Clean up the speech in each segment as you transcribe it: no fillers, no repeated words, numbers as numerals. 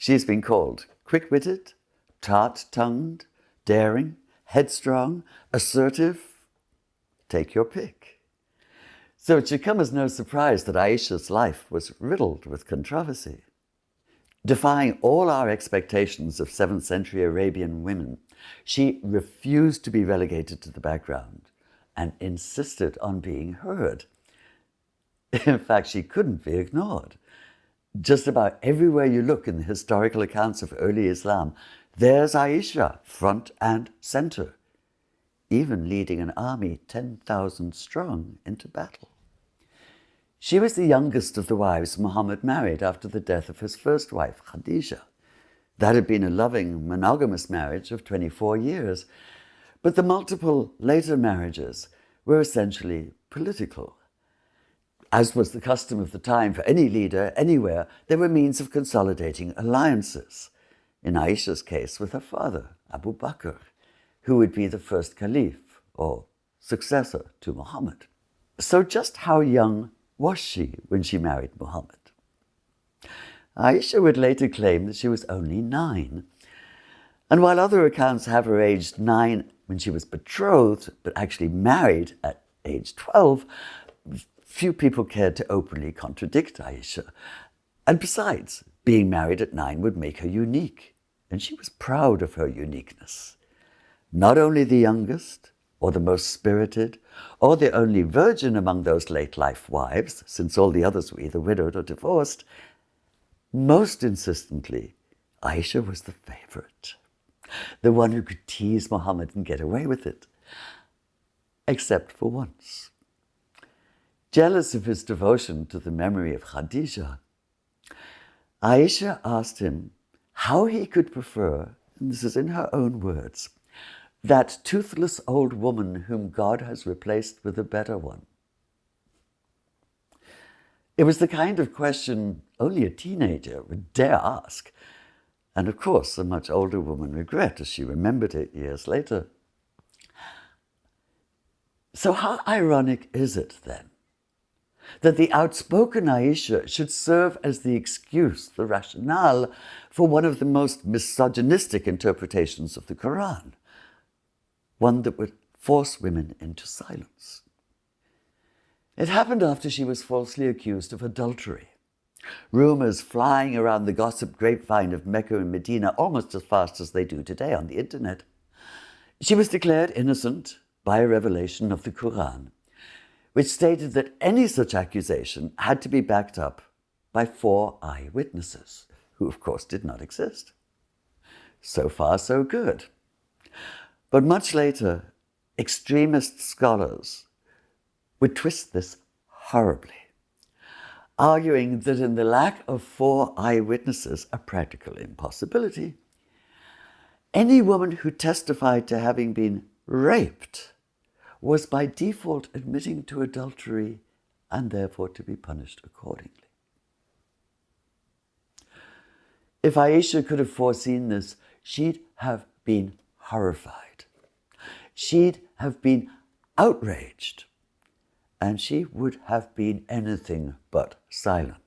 She's been called quick-witted, tart-tongued, daring, headstrong, assertive. Take your pick. So it should come as no surprise that Aisha's life was riddled with controversy. Defying all our expectations of 7th century Arabian women, she refused to be relegated to the background and insisted on being heard. In fact, she couldn't be ignored. Just about everywhere you look in the historical accounts of early Islam, there's Aisha, front and center, even leading an army 10,000 strong into battle. She was the youngest of the wives Muhammad married after the death of his first wife, Khadija. That had been a loving, monogamous marriage of 24 years, but the multiple later marriages were essentially political. As was the custom of the time for any leader anywhere, there were means of consolidating alliances. In Aisha's case, with her father, Abu Bakr, who would be the first caliph or successor to Muhammad. So just how young was she when she married Muhammad? Aisha would later claim that she was only 9. And while other accounts have her aged 9 when she was betrothed, but actually married at age 12, few people cared to openly contradict Aisha. And besides, being married at 9 would make her unique, and she was proud of her uniqueness. Not only the youngest, or the most spirited, or the only virgin among those late-life wives, since all the others were either widowed or divorced, most insistently, Aisha was the favorite, the one who could tease Muhammad and get away with it. Except for once. Jealous of his devotion to the memory of Khadija, Aisha asked him how he could prefer, and this is in her own words, that toothless old woman whom God has replaced with a better one. It was the kind of question only a teenager would dare ask, and of course a much older woman regret as she remembered it years later. So how ironic is it then that the outspoken Aisha should serve as the excuse, the rationale, for one of the most misogynistic interpretations of the Quran, one that would force women into silence. It happened after she was falsely accused of adultery. Rumors flying around the gossip grapevine of Mecca and Medina almost as fast as they do today on the internet. She was declared innocent by a revelation of the Quran, which stated that any such accusation had to be backed up by 4 eyewitnesses, who of course did not exist. So far, so good. But much later, extremist scholars would twist this horribly, arguing that in the lack of 4 eyewitnesses, a practical impossibility, any woman who testified to having been raped was by default admitting to adultery and therefore to be punished accordingly. If Aisha could have foreseen this, she'd have been horrified. She'd have been outraged, and she would have been anything but silent.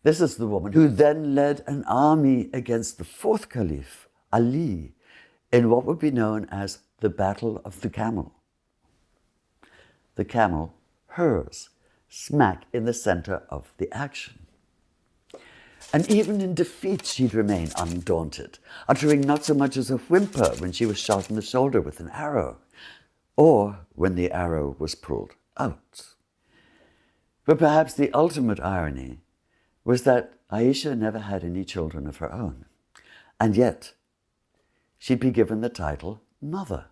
This is the woman who then led an army against the 4th Caliph, Ali, in what would be known as the Battle of the Camel. The camel, hers, smack in the center of the action. And even in defeat, she'd remain undaunted, uttering not so much as a whimper when she was shot in the shoulder with an arrow, or when the arrow was pulled out. But perhaps the ultimate irony was that Aisha never had any children of her own, and yet she'd be given the title mother.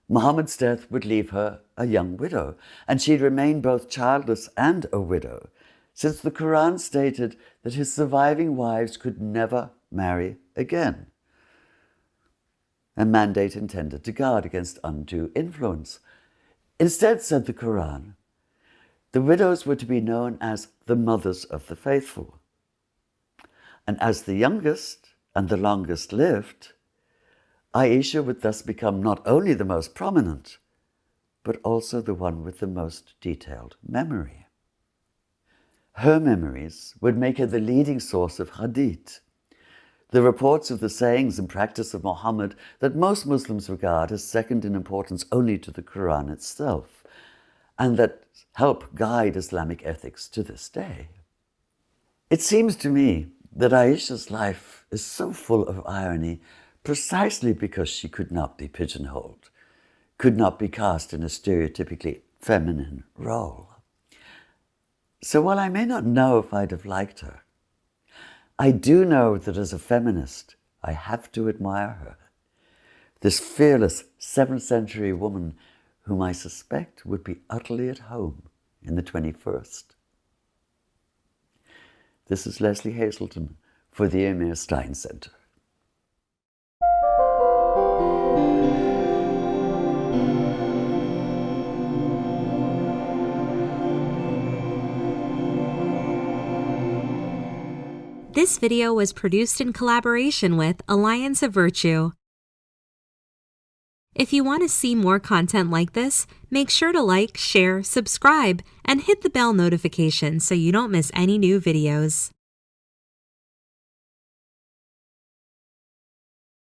Muhammad's death would leave her a young widow, and she'd remain both childless and a widow, since the Quran stated that his surviving wives could never marry again, a mandate intended to guard against undue influence. Instead, said the Quran, the widows were to be known as the mothers of the faithful. And as the youngest and the longest lived, Aisha would thus become not only the most prominent, but also the one with the most detailed memory. Her memories would make her the leading source of hadith, the reports of the sayings and practice of Muhammad that most Muslims regard as second in importance only to the Quran itself, and that help guide Islamic ethics to this day. It seems to me that Aisha's life is so full of irony precisely because she could not be pigeonholed, could not be cast in a stereotypically feminine role. So while I may not know if I'd have liked her, I do know that as a feminist, I have to admire her. This fearless 7th century woman whom I suspect would be utterly at home in the 21st. This is Leslie Hazelton for the Emir Stein Center. This video was produced in collaboration with Alliance of Virtue. If you want to see more content like this, make sure to like, share, subscribe, and hit the bell notification so you don't miss any new videos.